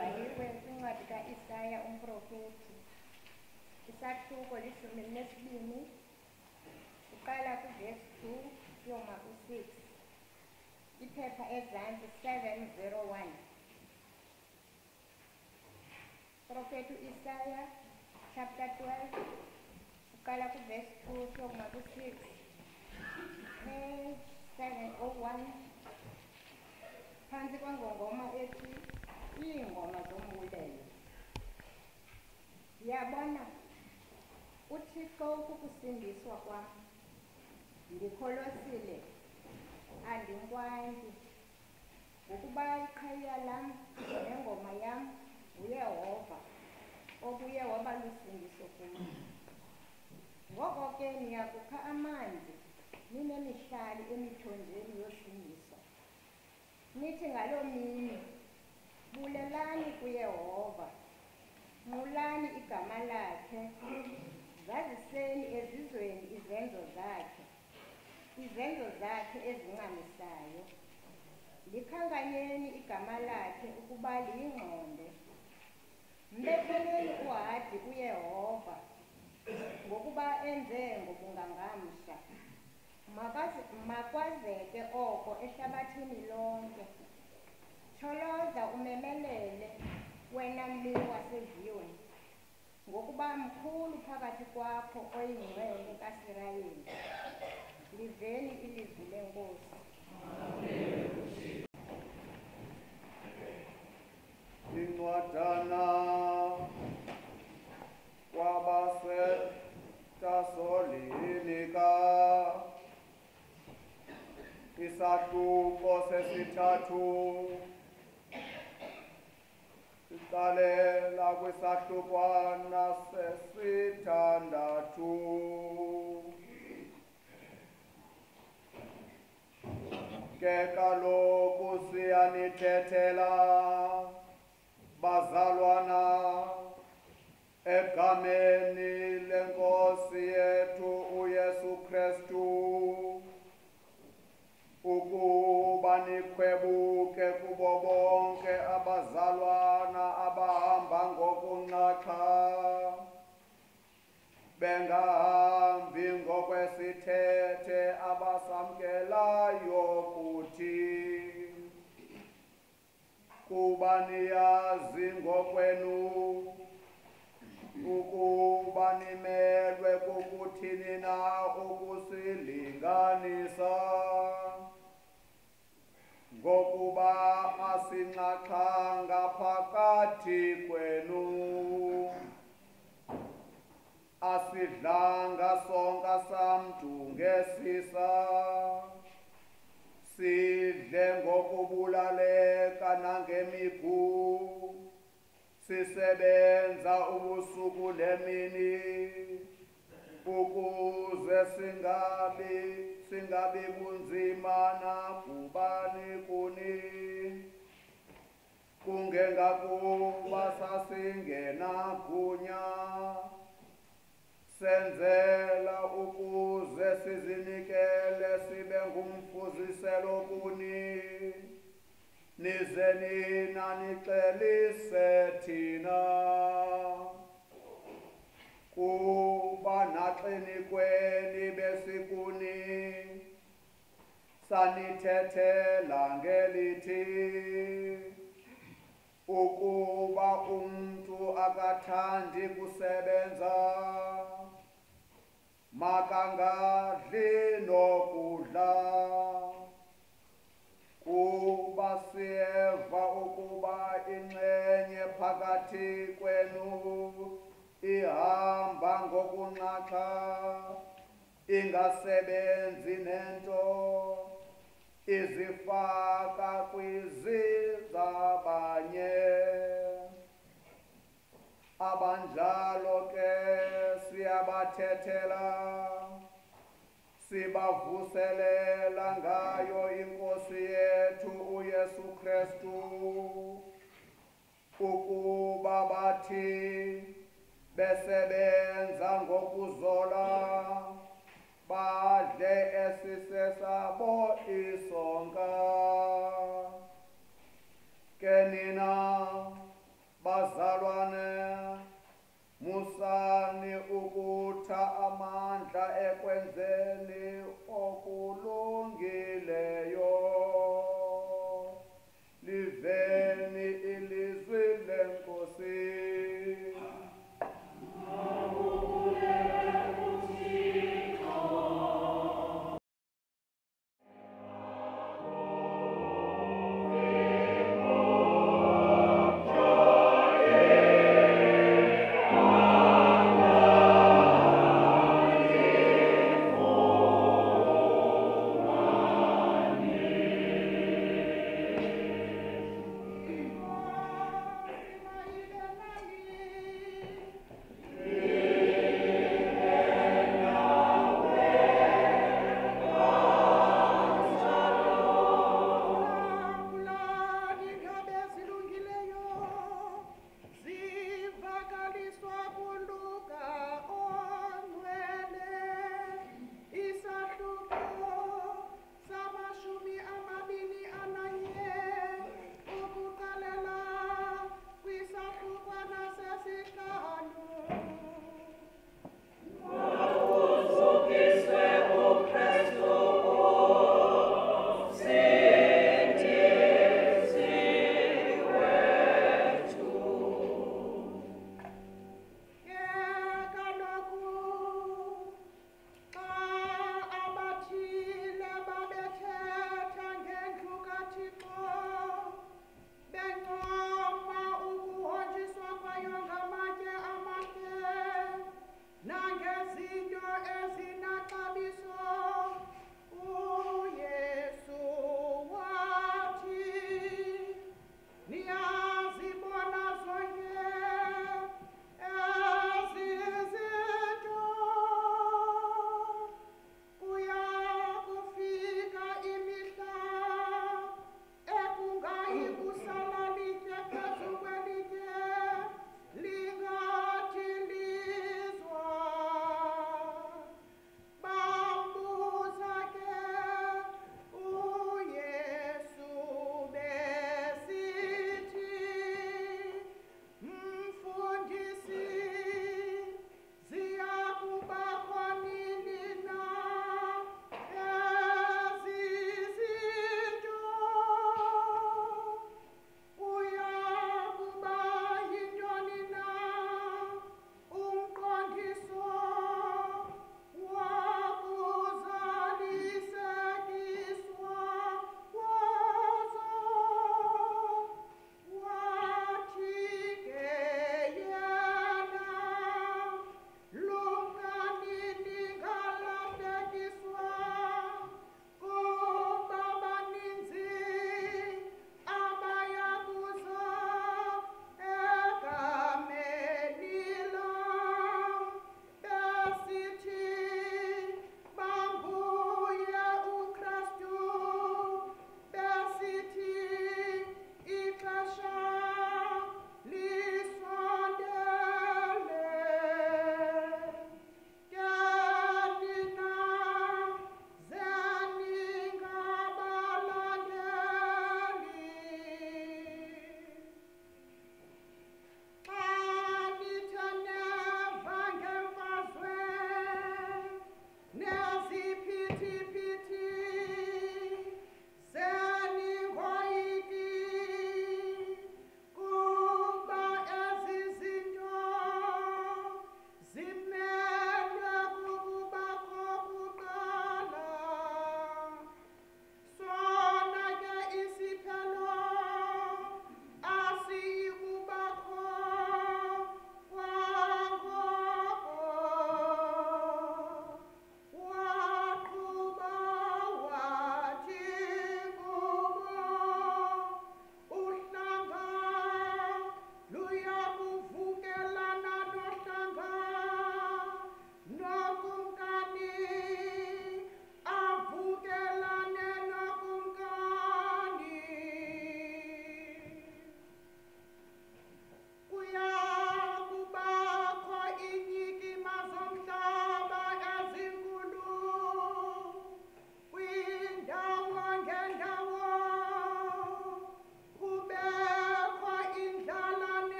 libhaliwe kwincwadi ka-Isaya umprofethi, isahluko 12, uqala kuvesi 2 siyoma ku-6, iphepha ezantsi 701. Profeta Isaya chapter 12, uqala kuvesi 2 siyoma ku-6, 701, phantsi kwengongoma ethi iingoma zombulelo. Ndiyabona uThixo ukukusindiswa kwam, ndikholosile andinkwandi, ngokuba iqhayiya lam nengoma yam nguYehova, obuye waba lusindiso kum. Ngoko ke niyakukha amanzi ninemihlali emithonjeni yosindiso, nithi ngaloo mini, bulelani kuYehova, nqulani igama lakhe, zaziseni ezizweni izenzo zakhe ezincamisayo. Likhankanyeni igama lakhe ukuba liyingqonde. Mbetheleni uhadi uYehova, ngokuba enze ngobungangamsha. Makwazeke oko ehlabathini lonke. Tsholoza umemelele, wena mlimi waseZiyoni, ngokuba mkhulu phakathi kwakho oyingcwele kaSirayeli. Liveni ilizwi leNkosi. Incwadana kwabaseThesalonika, isahluko sesithathu, siqalela kwisahlukwana sesithandathu. Ke kaloku siyanithethela, bazalwana, egameni leNkosi yethu uYesu Kristu, ukuba nikhwebuke kubo bonke abazalwana abahamba ngokunqatha, bengahambi ngokwesithethe abasamkelayo kuthi, kuba niyazi ngokwenu ukuba nimelwe kukuthini na ukusilinganisa, ngokuba asinxaxhanga phakathi kwenu, asidlanga sonka samntu ngesisa, sidle ngokubulaleka nangemigu, sisebenza ubusuku nemini, ukuze singabi bunzima nakubani kuni, kungengakuba sasingenagunya, senzela ukuze sizinikele sibe ngumfuziselo kuni, nize nina nixelise thina, kuba naxinikweni besikuni sanithethela ngelithi, ukuba umntu akathandi kusebenza, makangadli nokudla, kuba siyeva ukuba inxenye phakathi kwenu ihamba ngokunqatha, ingasebenzi nento, izifaka kwizizabanye. Abanjalo ke siyabathethela, sibavuselela ngayo iNkosi yethu uYesu Kristu, ukuba bathi besebenza ngokuzola, badle esisesabo isonka. Ke nina amandla ekwenzeni okulungileyo. Liveni ilizwi lenkosi. Oh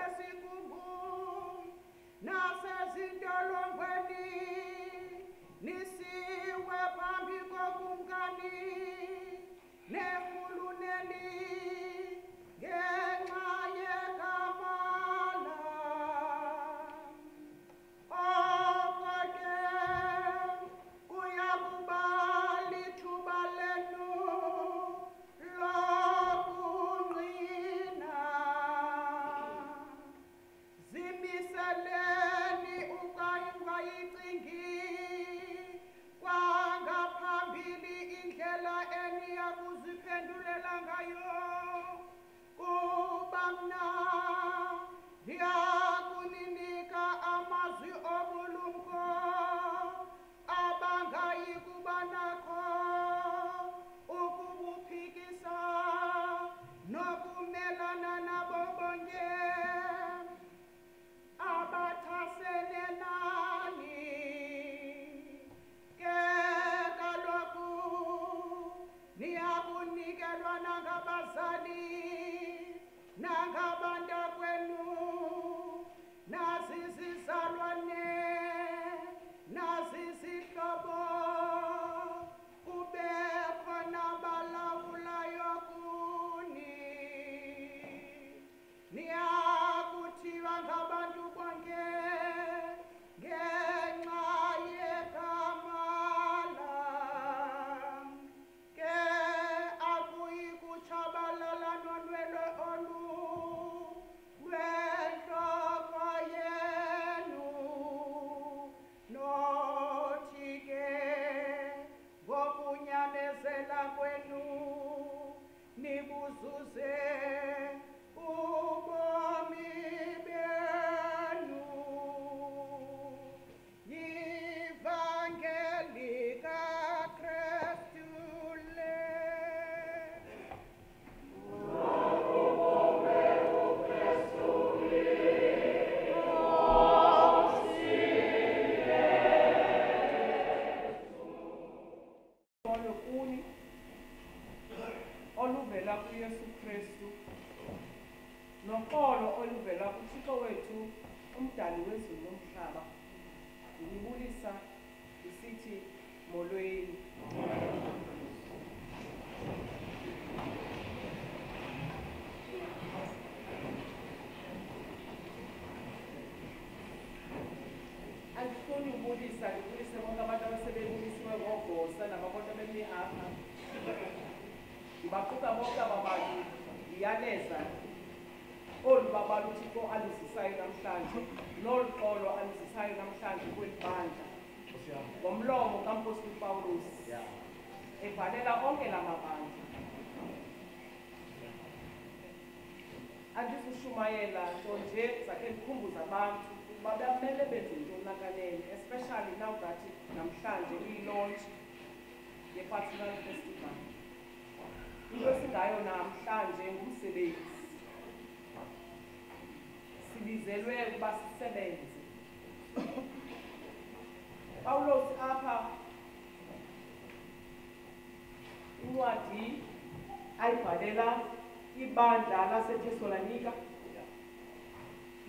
kwesikhumbu nasezintolongweni nisiwe phambi kokumkani nehuluneli ngenxa yegama lam. Oko ke kuyakuba lithuba lenu lokungqina. Zimiseleni ungayicingi kwangaphambili indlela eniya kuziphendulela ngayo. Kuba mna ndiyakunika amazwi obulumko abangayi kuba nakho ukubuphikisa nokumelana nabo bonke abathasene nani. Ke kaloku niyakunikelwa nangabazali nangabantakwenu nazizizalwane nazizihlobo kube khona balawulayo kuni. Niyakuthiwa ngabantu bonke ngenxa yegama lam. Ke akuyi kutshabalala nonwele olu lwentloko yenu. Nothi ke ngokunyamezela kwenu nibuzuze ubomi benu. Yivangeli kaKristu le. Kuni oluvela kuYesu Kristu noxolo oluvela kuThixo wethu umdali wezulu nomhlaba. Ndinibulisa ndisithi molweni. Andifuni ubulisa ndibulise bonke abantu abasebebulisiwe ngogosa nababantu abemi apha. Ndibaquka bonke aba bantu ndiyaleza olu babalo uThixo aluzisayo namhlanje nolu xolo aluzisayo namhlanje kweli bandla ngomlomo kaMpostoli Pawulos ebhalela onke la mabandla. Andizushumayela nto nje zakhe ndikhumbuza abantu ukuba bamele benze intoni especially now that namhlanje iyi-launch ye-Pastoral Festival. Into esingayo namhlanje ngumsebenzi. Sibizelwe ukuba sisebenze. Pawulos apha incwadi ayibhalela ibandla laseThesalonika,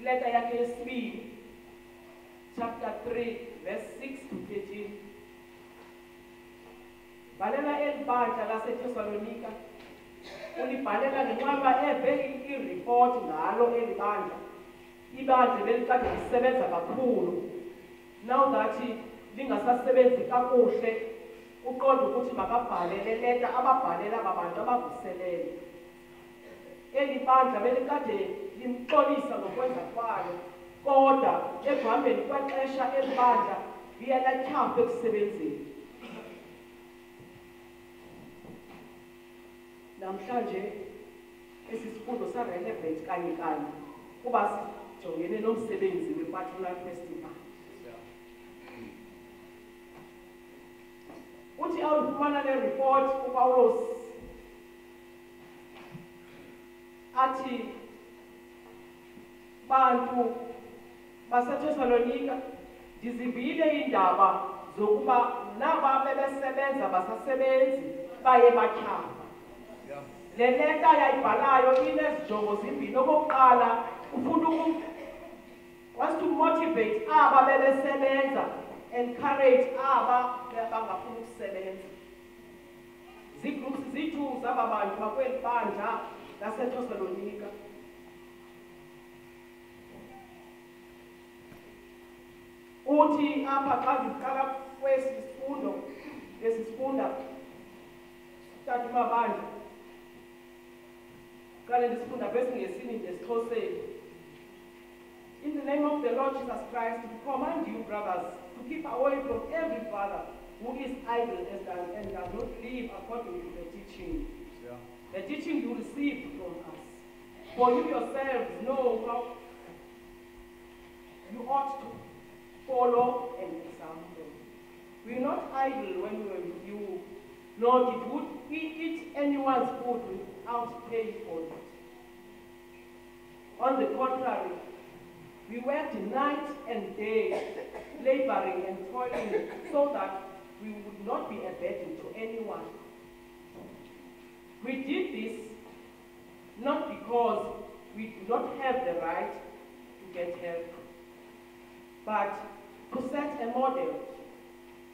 leta yakhe yesibili, chapter 3 verse 6 to 13. Bhalela eli bandla laseThesalonika, ulibhalela ngenxaba eve iripoti ngalo eli bandla. Ibandla belikade lisebenza kakhulu. Now that lingasasebenzi kakuhle, uqonda ukuthi makabhalele leta ababhalela abantu abavuselele. Eli bandla belikade limxolisa ngokwenza kwalo, kodwa ekuhambeni kwexesha eli bandla liye latyhafa ekusebenzeni. Namhlanje esi sifundo sa-relevant kanye kuba sijongene nomsebenzi we-Pastoral Festival. Uthi awufumana le report uPawulos athi bantu baseThesalonika ndizivile iindaba zokuba naba bebesebenza basasebenzi baye batyhafa. Le leta yayibhalayo inezijongo izinjongo zimbini. Okokuqala ufuna wants to motivate aba bebesebenza, encourage aba bangafuna ukusebenza. Zigroups zethu zaba bantu bakweli bandla laseThessalonika. Uthi apha xa ndiqala kwesi sifundo esifunda tata mabandla qale ndisifunda kwesiNgesini ndesiXhoseni. In the name of the Lord Jesus Christ, we command you, brothers, to keep away from every father who is idle and does not live according to the teaching. Yeah. The teaching you received from us. For you yourselves know how you ought to follow an example. We are not idle when we were with you, nor did we eat anyone's food without paying for it. On the contrary, we worked night and day, laboring and toiling, so that we would not be a burden to anyone. We did this not because we do not have the right to get help, but to set a model,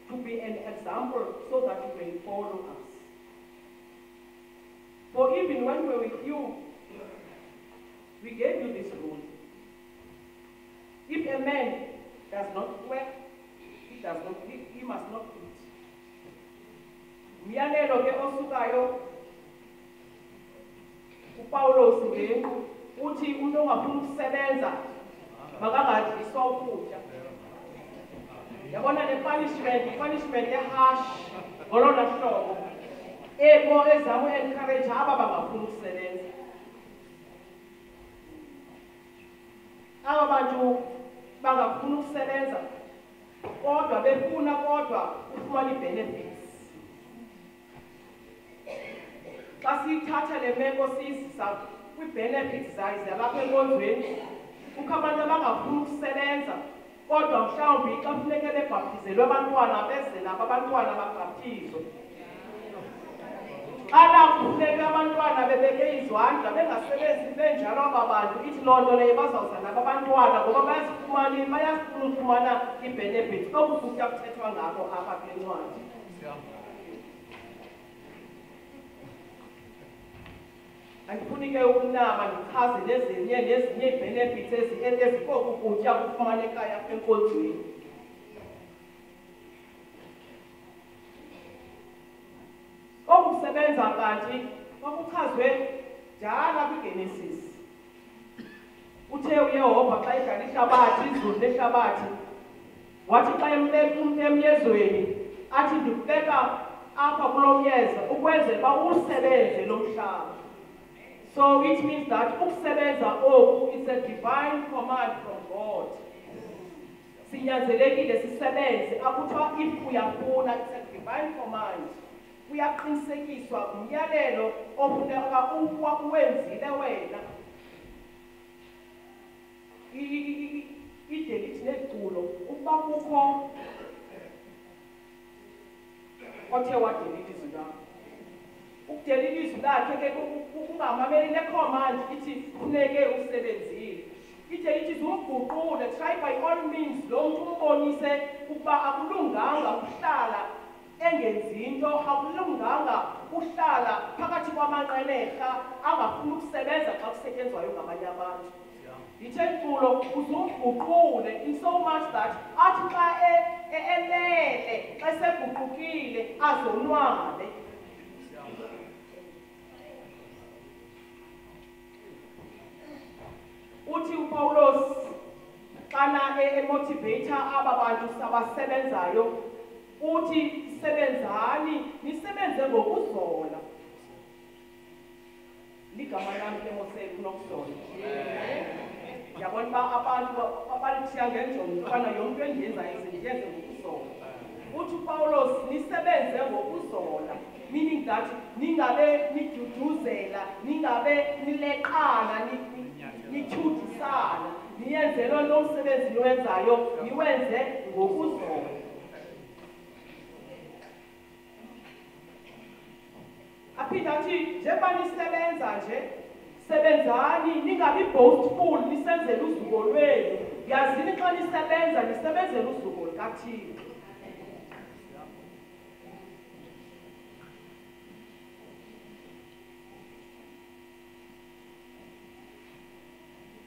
to be an example so that you may follow us. For even when we were with you, we gave you this rule. If a man does not work, he must not eat. Umyalelo ke osukayo uPawulos ngenku uthi umuntu ongafuna ukusebenza makangadli ukutya. Yabona le punishment eharsh ngolona hlobo ebo ezamu encourage aba bangafuna ukusebenza. Aba bantu bangafuna ukusebenza kodwa befuna kodwa ufumana benefits. Xa sithatha le meko siyizisa kwi-benefits zayo zalapha enkonzweni, kukho abantu abangafuna ukusebenza kodwa mhlawumbi xa kufuneke bebhaptizelwe abantwana beze nabo abantwana babhaptizwe. Ala kufuneka abantwana bebeke izandla bengasebenzi benjalo aba bantu, ithi loo nto leyo bazawuza nabo abantwana ngoba bayafuna ukufumana ii-benefits. Oku kutya kuthethwa ngabo apha kule ncwadi. Andifuni ke ukunaba ndichaze nezinye ii-benefits ezikoku kutya kufumanekayo apha enkonzweni. Okusebenza kanti kwakuchazwe njalo kwiGenesis. Uthe uYehova xa edala ihlabathi, izulu lehlabathi, wathi xa emyezweni athi ndikubeka apha kulo myeza ukwenzela uba usebenze lo mhlaba. So it means that ukusebenza oku is a divine command from God. Sinyanzelekile sisebenze, akuthiwa if uyafuna, it's a divine command. Uyaqinisekiswa umyalelo ofuneka uwenzile wena. Idelithi neculo ukuba kukho othe wadelita izwi lakho. Ukudelita izwi lakhe ke kungamameli le-command ithi funeke usebenzile. Idelithi izumguqule, try by all means lo muntu umbonise ukuba akulunganga ukuhlala engenzi into, akulunganga uhlala phakathi kwamanqenerha angafuni ukusebenza xa kusetyenzwayo ngabanye abantu. Ithentulo uzumguqule in so much that athi xa elele xa seguqukile azonwabe. Uthi uPawulos xana emotivator aba bantu sabasebenzayo uthi sebenzani, nisebenze ngokuzola. Ligama lami ke Mose kunokuzola. Yabona uba abantu abalithiya ngenjongo ukubana yonke into endiyenzayo ndiyenze ngokuzola. Uthi uPawulos nisebenze ngokuzola, meaning that ningabe niduduzela, ningabe nileqana, nityhudisana, niyenze loo nto umsebenzi niwenzayo niwenze ngokuzola. Aphinda athi njengoba nisebenza nje sebenzani ningabi boastful nisenzele uzuko lwenu. Yazini xa nisebenza nisebenzele uzuko likaThixo.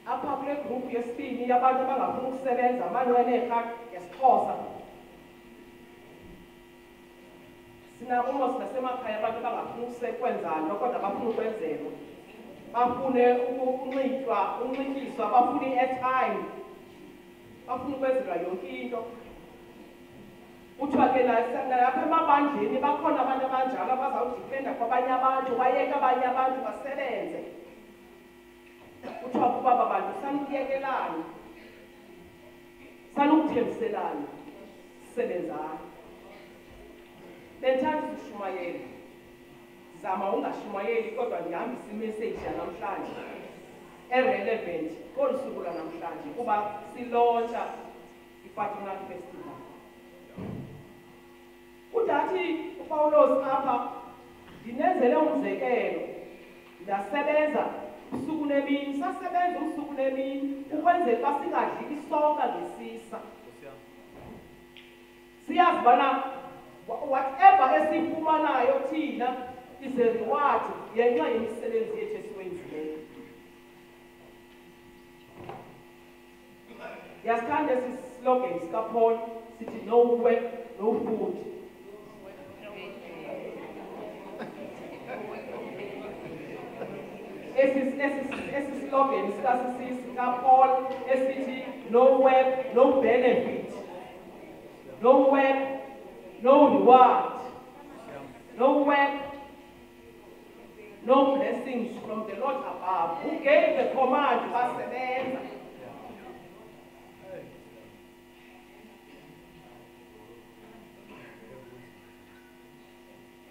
Apha kule group yesibini yabantu abangafuni ukusebenza amanqenerha ngesiXhosa. Sinabo nasemakhaya abantu abangafuni ukwenza nto kodwa bafuna ukwenzelwa. Bafune unxityiswa, bafuna i-airtime, bafuna ukwenzelwa yonke into. Kuthiwa ke nalapha emabandleni bakhona abantu abanjalo abazawudipenda kwabanye abantu, bayeke abanye abantu basebenze. Kuthiwa kuba aba bantu sanukuyekelana, sanukuthembiselana, sisebenzana. Bendithanda uzishumayela. Zama ungashumayeli kodwa ndihambisa imessage yanamhlanje relevant kolu suku lwanamhlanje kuba silontsha i-Patronal Festival. Udathi uPawulos apha ndinenzele umzekelo, ndasebenza usuku nemini, sasebenza usuku nemini ukwenzela uba singadli isonka ngesisa. Siyazi ubana whatever esifumanayo thina is a reward yenxa yemisebenzi yethu esiwenzileyo. Yasithanda esi slogan sikaPaul sithi no work, no food. Esi slogan sikaPaul esithi no work, no benefit. No work, no reward. No work, no blessings from the Lord above, who gave the command to basebenza.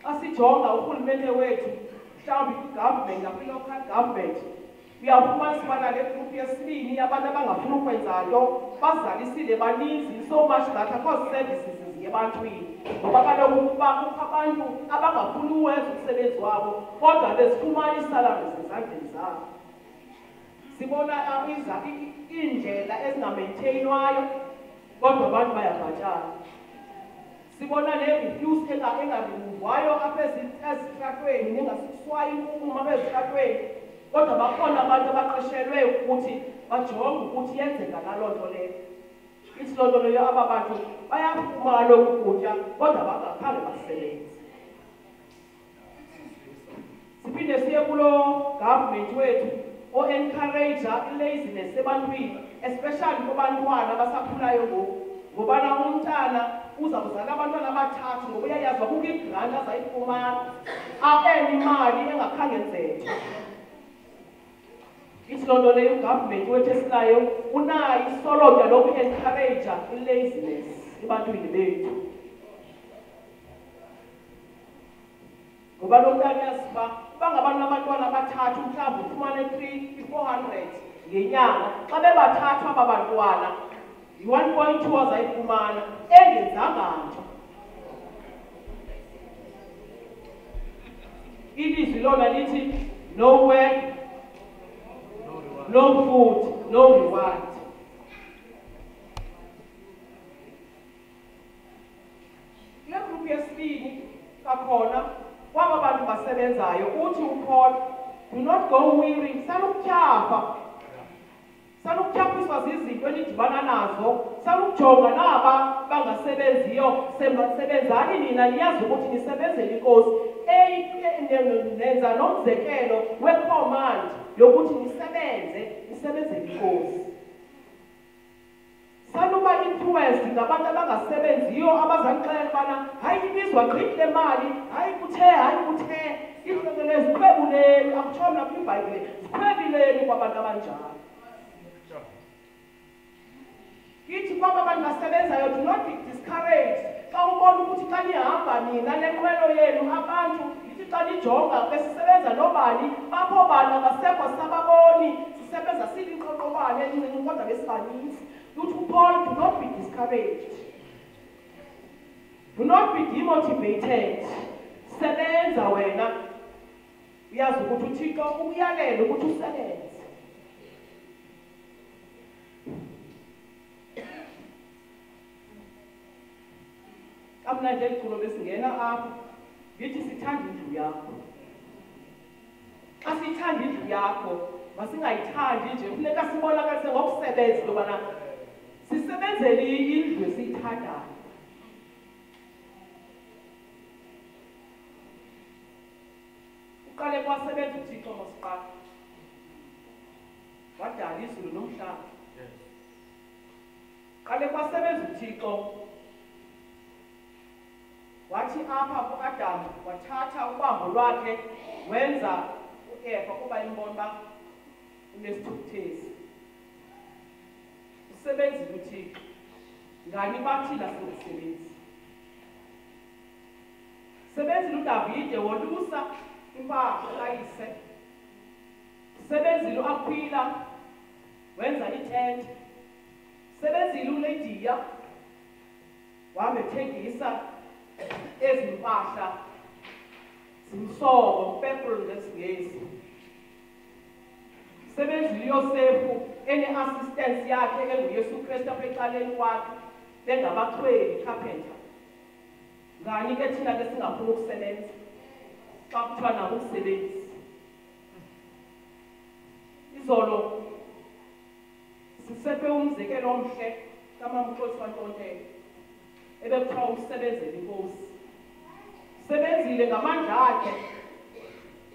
Asijonga urhulumente wethu, mhlawumbi kwi-government nakwi-local government, uyafumanisa ubana le group yesibini abantu abangafuni ukwenza nto bazalisile baninzi, so much that akho services ebantwini. Ngoba kaloku ukuba kukho abantu abangafuni uwenza umsebenzi wabo kodwa bezifumana isalari zezandleni zabo. Sibona iindlela ezingamaintainwayo kodwa abantu bayabhatala. Sibona ne-refuse engarimuvwayo apha ezitratweni nengasiswayo ukuma ezitratweni kodwa bakhona abantu abaqeshelwe ukuthi bajonge ukuthi yenzeka naloo nto leyo. Ithi loo nto leyo aba bantu bayafumana lokhu kutya kodwa bangakhange basebenze. Siphinde siye kulo government wethu o-encourager i-laziness ebantwini, especially kubantwana abasakhulayo ngoku. Ngobana umntana uzawuzala abantwana abathathu ngoba uyayazi uba kukho igranti azayifumana a-earn imali engakhange nzethe. Ithi loo nto leyo ugovernment wethu esilayo unayo isolotya loku-encourager i-laziness ebantwini bethu. Ngoba lo mntana uyazi uba uba ngabantu abantwana abathathu mhlawumbi ufumane 400 ngenyanga, xa bebathathu aba bantwana yi-1.2 azayifumana engenzanga nto. Ilizwi lona lithi no work, no food, no reward. Kule group yesibini kakhona kwaba bantu basebenzayo uthi uPaul, do not go weary. Sanukutyhafiswa zizinto enidibana nazo, sanukujonga naba bangasebenziyo, sebenzani nina niyazi ukuthi nisebenzele inkosi. Nenza nomzekelo wecommand yokuthi nisebenzele inkosi. Sanuba influence ngabantu abangasebenziyo abazanixelela ubana hayi ibizwa gqithi le mali, hayi kuthe, izinto lezi zikhwebuleni, akutsho mna kwibhayibhile, zikhwebileni kwabantu abanjalo. Kithi kwaba abantu basebenzayo, do not be discouraged. Xa ubona ukuthi xa nihamba nina nenqwelo yenu abantu, yithi xa nijonga besisebenza nobani, bapho bani abasekho sababoni, sisebenza silinqoqobane elincinci kodwa besibaninzi. Uthi uPaul, do not be discouraged. Do not be demotivated. Sebenza wena. uyazi ukuthi uThixo uyalela ukuthi usebenze. Kamnandi iculo besingena apha ngithi sithanda indlu yakho. Xa sithanda indlu yakho masingayithandi nje kufuneka sibonakalise ngokusebenza into yobana sisebenzele indlu esiyithandayo. Uqale kwasebenza uThixo masiqala wadala izulu nomhlaba. Qale kwasebenza uThixo wathi apha ku-Adam wathatha ubambo lwakhe wenza u-Eva kuba imbona uba unesithukuthezi. Usebenzile uThixo. Ngani bathi lasengisebenzi? Sebenzile uDavide wolusa impahla kayise. Sebenzile uAkwila wenza itente. Sebenzile uLidiya wamethengisa ezimpahla zimsobo purple ngesingesi. Sebenzile uYosefu ene-assistance yakhe enguYesu Kristu apha ecaleni kwakhe bengabaxhweli carpenter. Ngani ke thina ke singafuni ukusebenza xa kuthiwa nawo umsebenzi? Izolo sisepe umzekelo omhle kaMamxhosi kaNtontela ebekuthiwa umsebenzele inkosi. Sebenzile ngamandla akhe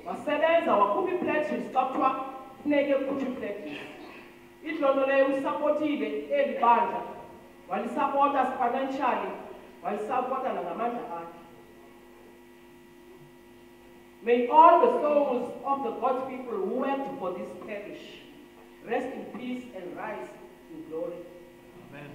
wasebenza wakhupha ii-pledges xa kuthiwa funeke kukhutshwe ii-pledges. Idlolo leyo usapotile eli bandla walisapota financially walisapota nangamandla akhe. May all the souls of the God's people who worked for this parish rest in peace and rise in glory. Amen.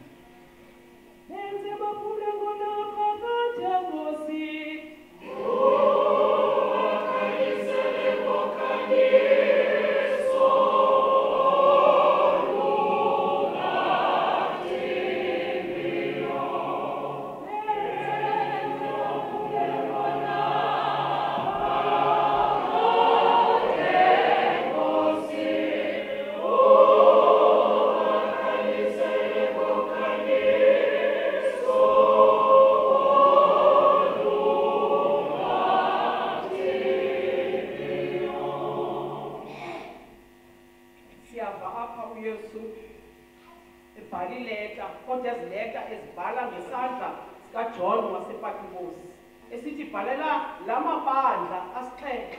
kaJohn wasePatmos esithi bhalela la mabandla asixhenxe.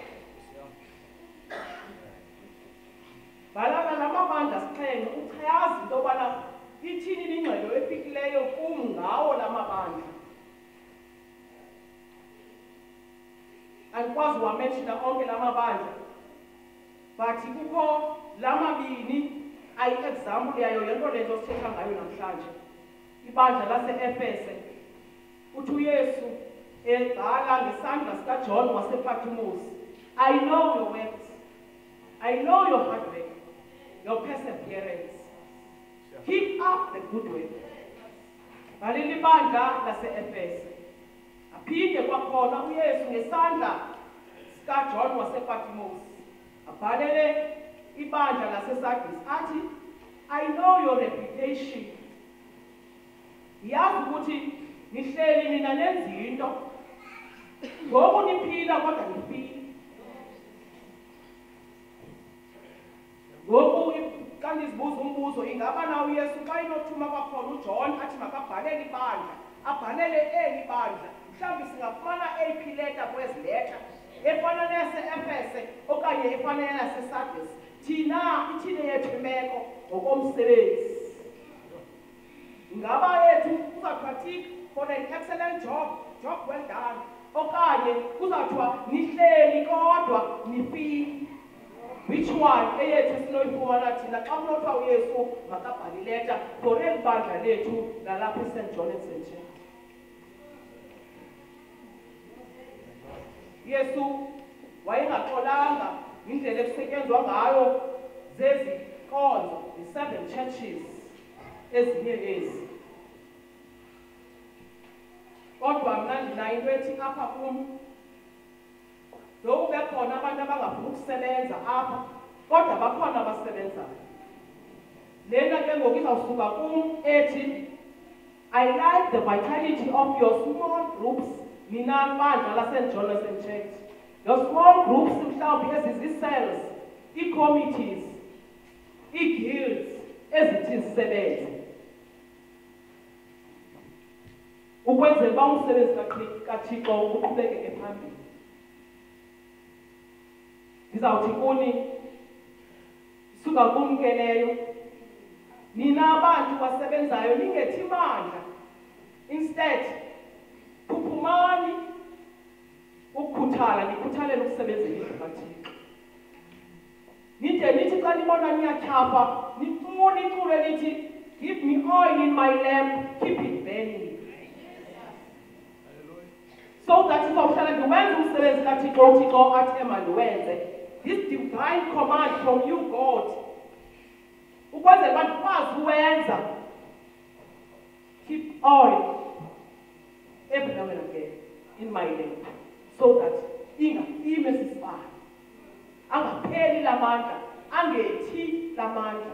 Bhalala la mabandla asixhenxe uchayaza into yobana ithini ingxelo efikileyo kum ngawo la mabandla. Andikwazi uwamenshina onke la mabandla but kukho la mabini ayi-example yayo yonto le nto sithetha ngayo namhlanje. Ibandla lase-Efese uthi uYesu ebhala ngesandla sikaJohn wasePatmos, I know your works, I know your hard work, your perseverance. Keep up the good work. Bhalele ibandla lase-Efese. Aphinde kwakhona uYesu ngesandla sikaJohn wasePatmos abhalele ibandla laseSardis athi, I know your reputation. Yazi ukuthi nihleli nina nenza into ngoku niphila kodwa nifile. Ngoku xa ndizibuza umbuzo ingaba na uYesu xa inothuma kwakhona uJohn athi makabhalele ibandla abhalele eli bandla, mhlawumbi singafumana eyiphi leta kwezi leta efana neyase-Efese okanye efana neyase-Sardis. Thina ithini yethu imeko ngokomsebenzi? Ingaba yethu kuzathiwa tick for an excellent job, job well done, okanye kuzathiwa nihleli kodwa nifile? Which one eyethu esinoyifumana thina xa kunothiwa uYesu makabhale ileta for eli bandla lethu lalapha eSt John and St James? Yesu wayengaxolanga indlela ekusetyenzwa ngayo zezi nkonzo, the 7 churches ezinye ezi. Kodwa mna ndinayo into ethi apha kum Lo bekhona abantu abangafuni ukusebenza apha, kodwa bakhona abasebenzayo. Lena ke ngoku izawusuka kum ethi, I like the vitality of your small groups, mina bandla laseSt. Jonathan Church. Your small groups mhlawumbi ezizii-cells, ii-committees, ii-guilds ezithi zisebenze. Ukwenzela uba umsebenzi kaThixo uqhubekeke phambili. Ndizawuthi kuni, suka kum ke leyo, nina abantu basebenzayo ningethi mandla. Instead, phuphumani ukukhuthala, nikhuthalele ukusebenzela indlu kaThixo. Nide nithi xa nibona niyatyhafa, nicule nithi, give me oil in my lamp, keep it burning. So that izawuhlala ndiwenze umsebenzi kaThixo uThixo athe mandiwenze. This divine command from you, God, ukwenzela uba ndikwazi uwenza. Keep oil every now and again in my lamp, so that ime sisibane, angapheli la mandla, angethi la mandla.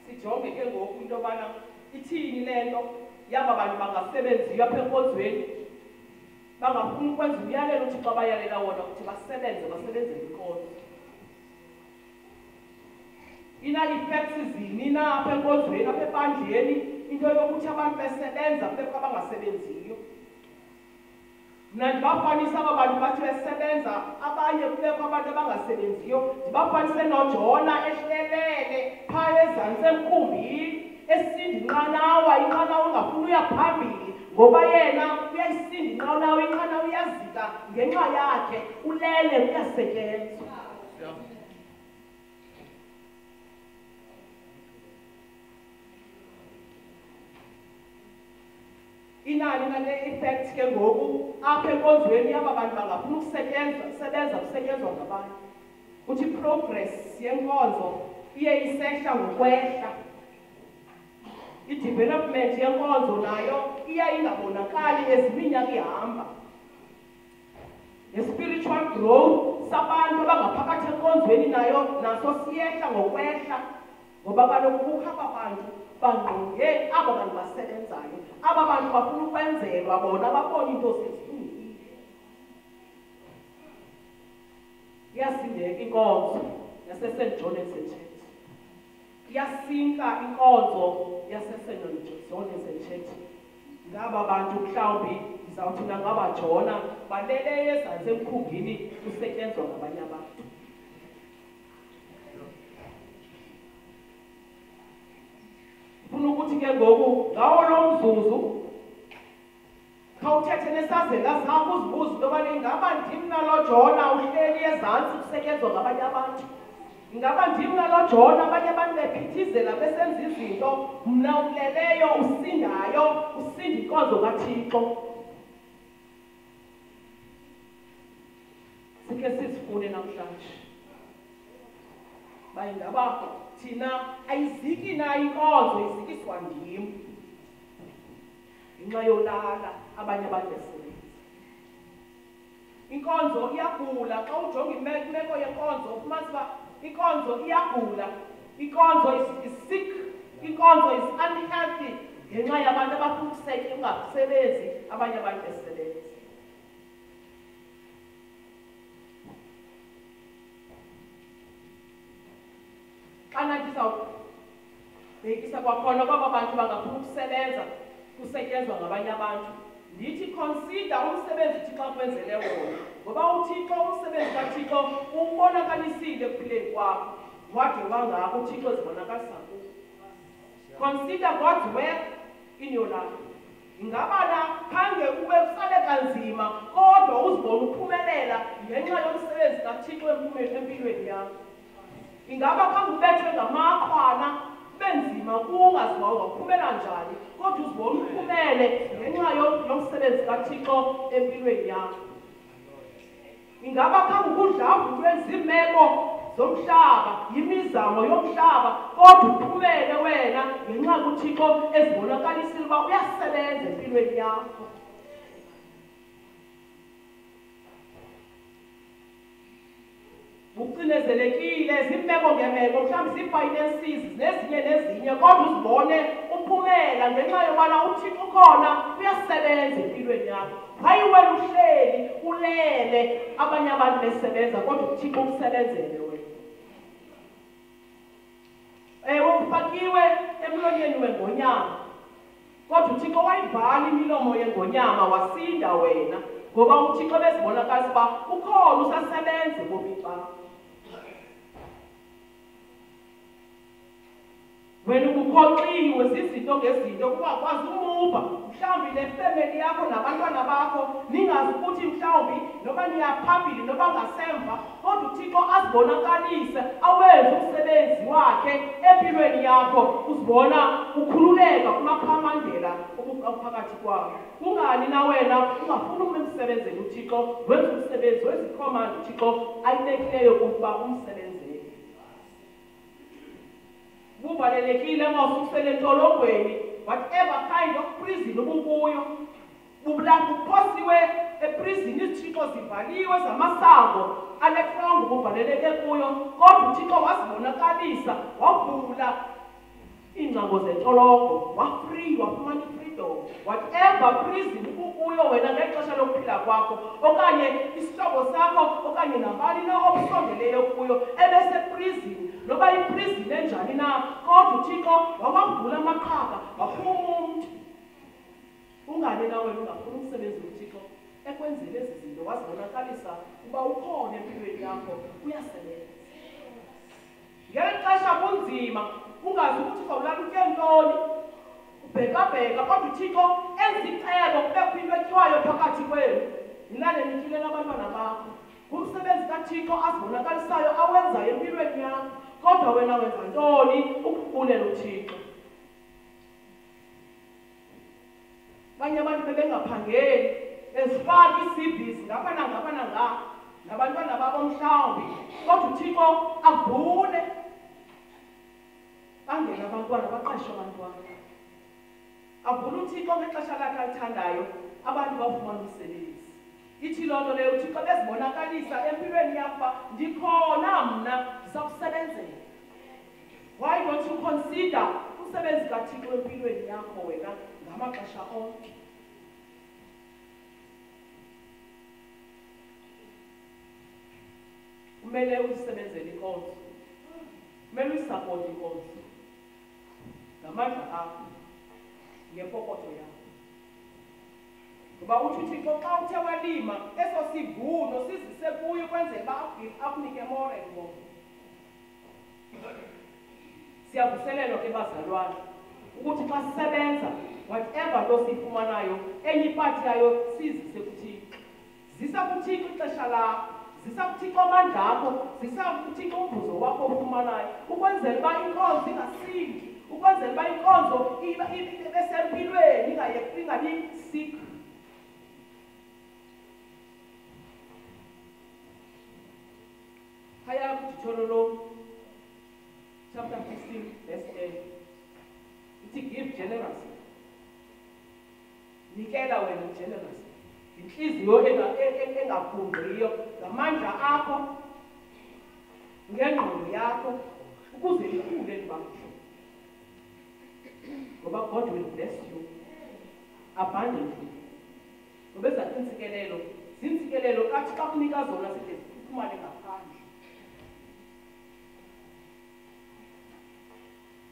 Sijonge ke ngoku into yobana ithini le nto yaba bantu bangasebenziyo apha enkonzweni, bangafuni ukwenza umyalelo uThixo abayalela wona ukuthi basebenzele inkonzo. Ina-effects zini na apha enkonzweni, apha ebandleni, into yokuthi abantu besebenza kubekho abangasebenziyo. Mna ndibafanisa aba bantu bathi besebenza, abanye kubekho abantu abangasebenziyo, ndibafanise noJona ehlelele phaa ezantsi emkhumbini, esinda inqanawa engafuni uya phambili, ngoba yena uyayisinda inqanawa iyazika ngenxa yakhe, ulele uyasetyenzwa. Inani nale effect ke ngoku apha enkonzweni yaba bantu bangafuna ukusebenza kusetyenzwa ngabantu. Uthi progress yenkonzo iye isehla ngokwehla. I-development yenkonzo nayo iye ingabonakali eziminyaka ihamba. The-spiritual growth sabantu abangaphakathi enkonzweni nayo naso siyehla ngokwehla, ngoba kaloku kukho aba bantu bangqonge aba bantu basebenzayo, aba bantu bafuna ukwenzelwa bona, babona into sezilungile. Iyasindeka inkonzo yaseSt. Jonathan Church, iyasinka inkonzo yaseSt. Jonathan Church. Ngaba bantu mhlawumbi ndizawuthi nangabajona balele ezantsi emkhumbini kusetyenzwa ngabanye abantu. Funa ukuthi ke ngoku ngawo lo mzuzu khawuthethe nesazela zakho uzibuze into yobana ingaba ndim nalo Jona uhleli ezantsi kusetyenzwa ngabanye abantu. Ingaba ndim nalo Jona abanye abantu bephithizela besenza izinto, mna uleleyo usindayo, usinda inkonzo kaThixo. Sikhe sizifune namhlanje uba ingaba thina ayiziki na inkonzo, izikiswa ndim ngenxa yolala abanye abantu besebenza. Inkonzo iyagula. Xa ujonga imeko yenkonzo ufumanisa uba inkonzo iyagula, inkonzo is sick, inkonzo is unhealthy ngenxa yabantu abafuna ungasebenzi, abanye abantu besebenza. Xana ndizawubhekisa kwakhona kwaba bantu bangafuna ukusebenza kusetyenzwa ngabanye abantu, ndithi consider umsebenzi uThixo akwenzele wona, ngoba uThixo umsebenzi kaThixo ubonakalisile ekuphileni kwakho, wade wangako uThixo ezibonakalisa kuwo. Consider God's work in your life. Ingabana khange ube usale kanzima, kodwa uzibone uphumelela ngenxa yomsebenzi kaThixo empilweni yakho. Ingaba khange ubethwe ngamaqhwana benzima kungaziwa uzaphumela njani, kodwa uzibone uphumele ngenxa yomsebenzi kaThixo empilweni yakho. Ingaba khange ukudlavulwe zimeko zomhlaba, yimizamo yomhlaba, kodwa uphumele wena ngenxa uThixo ezibonakalisile uba uyasebenza empilweni yakho. Ucinezelekile zimeko ngemeko, mhlawumbe zii-finances nezinye kodwa uzibone uphumela ngenxa yobana uThixo ukhona uyasebenza empilweni yakho. Hayi wena uhleli ulele abanye abantu besebenza kodwa uThixo ukusebenzele wena. Ewe ufakiwe emlonyeni wengonyama kodwa uThixo wayivala imilomo yengonyama wasinda wena ngoba uThixo bezibonakalisa uba ukhona usasebenza ebomini bakho. Wena ubukhoxiwe zizinto ngezinto kuba kwazi umuva mhlawumbi nefemeli yakho nabantwana bakho ningazi ukuthi mhlawumbi noba niyaphambili noba ngasemva kodwa uThixo azibonakalise awenze umsebenzi wakhe empilweni yakho uzibona ukhululeka kumakhamandela okuphakathi kwakho. Kungani na wena ungafuni umsebenzele uThixo wenze umsebenzi wezikhomanda uThixo ayibekileyo ukuba umsebenzele. Kuvalelekile mawususele entolongweni whatever kind of prison ubukuyo uphosiwe eprison izithixo zivaliwe zamasango alefongo ubuvaleleke kuyo kodwa uThixo wazibonakalisa wavula iingcango zentolongo wafree wafumana freedom whatever prison ubukuyo wena ngexesha lokuphila kwakho okanye isihlobo sakho okanye nabani na obusondeleyo kuyo ebeseprison noba iprison enjani na kodwa uThixo wawavula amaqhaga waphuma umntu. Ungani na wena ungafuna umsebenzi uThixo ekwenzele ezi zinto wazibonakalisa uba ukhona empilweni yakho uyasebenza. Ngeli xesha kunzima ungazi ukuthi uzawulala utye ntoni ubhekabheka kodwa uThixo enza icebo kubekho into etyiwayo phakathi kwenu nilale nityile nabantwana bakho. Ngumsebenzi kaThixo azibonakalisayo awenzayo empilweni yakho kodwa wena wenza ntoni ukubulela uThixo. Abanye abantu bebengaphangeli bezifaka ii-CVs ngapha nangapha nangapha nabantwana babo mhlawumbi kodwa uThixo avule bangena abantwana baqeshe abantwana avule uThixo ngexesha lakhe alithandayo abantu bafumana umsebenzi. Ithi loo nto leyo uThixo bezibonakalisa empilweni yakho ndikhona mna ndizakusebenzela. Why don't you consider umsebenzi kaThixo empilweni yakho wena ngamaxesha onke? Kumele usebenzele inkonzo, kumele uyisapote inkonzo ngamandla akho ngempokotho yakho. Ngoba uthi uThixo xa uthe walima eso sivuno sizise kuyo ukwenzela uba akunike more and more. Siyavuselelwa ke bazalwane ukuthi xa sisebenza whatever nto siyifumanayo enye ipati yayo sizise kuThixo. Zisa kuThixo ixesha lakho, zisa kuThixo amandla akho, zisa kuThixo umvuzo wakho ofumanayo ukwenzela uba inkonzo ingasindi, ukwenzela uba inkonzo ibe sempilweni ingabi sick. Phaya kuDuteronomy chapter 15 verse 10 ithi give generously. Nikela wena generously inhliziyo engafundriyo ngamandla akho ngengqondo yakho ukuze ikhule libamsho. Ngoba God will bless you abundantly. Ngoba ezazintsikelelo zintsikelelo kathi xa kunika zona zide ziphumane ngaphandle.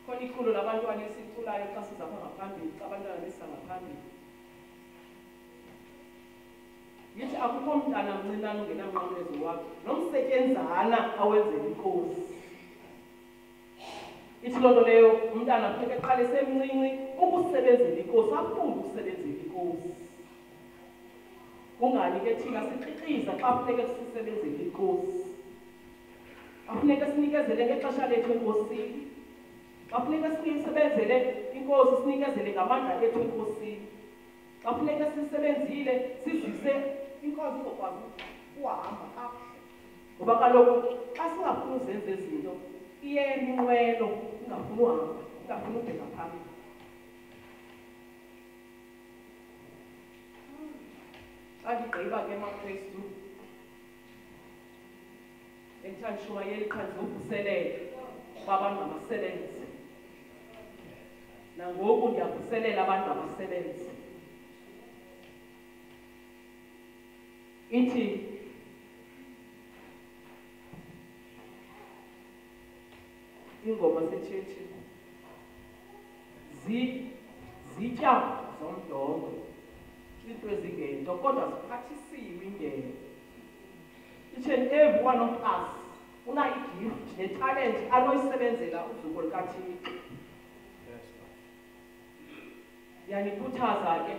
Khona iculo labantwana esiculayo xa sizapha ngaphambili xa abantwana besisa ngaphambili. Yithi akukho mntana mncinane ungenamnqamlezo wakho nomsetyenzana awenzela inkosi. Ithi loo nto leyo umntana funeka eqale semncinci ukusebenzela inkosi afunde ukusebenzela inkosi. Kungani ke thina siqiqiza xa funeka sisebenzele inkosi? Afuneka sinikezele ngexesha lethu enkosini. Afuneka sisebenzele inkosi sinikezele ngamandla ethu enkosini. Afuneka sisebenzile sizise inkosi izokwazi ukuhamba kakuhle. Ngoba kaloku xa singafuni uzenza izinto iye minqwelo ingafuni uhamba ingafuni ubheka phambili. Xa ndigqiba ke maKristu endithanda ushumayela ikhanzi uvuselelo uba abantu abasebenzi. Nangoku ndiyavuselela abantu abasebenzi. Ithi ingoma setshetshi zitya zomdongo into ezingento kodwa ziphathisiwe ingeno. Each and every one of us unayo igift netalent anoyisebenzela uzuko likaThixo. Yanikhuthaza ke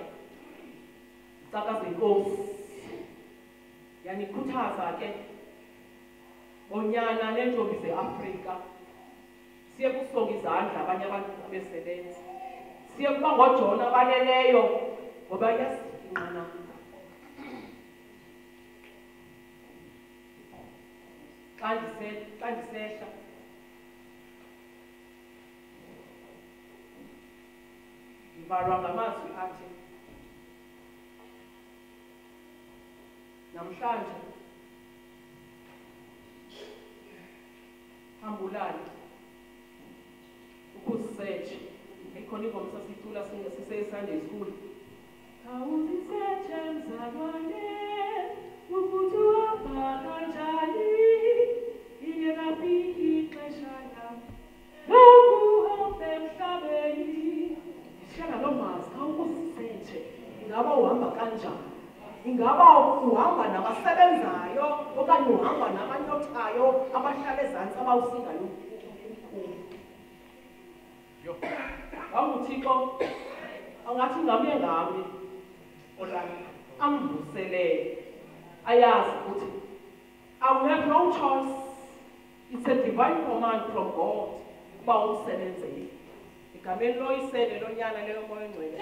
Sakaza inkosi. Yanikhuthaza ke bonyana neentombi zeAfrika siye kusonga izandla abanye abantu abesebenzi. Siye kuba ngoJona abaleleyo ngoba yasinqanaba. Xa ndisehla ndivalwa ngamazwi athi namhlanje hambulani ukuzisearch ikhona ingoma sasiyicula sise-Sunday school. Khawuzisearche mzalwane ukuthi uhamba kanjani, ingekafiki ixesha lam lokuhamba emhlabeni. Ndishiyana loo mazwi, khawuzisearche ingaba uhamba kanjani, ingaba uhamba nabasebenzayo okanye uhamba nabanyothayo abahlala ezantsi abawusingayo ukhulu. UThixo angathi ngami ngami olami amvuselele ayazi ukuthi I will have no choice. It's a divine command from God uba umsebenzele. Igameni loyisele lonyana leyo moya engcwele.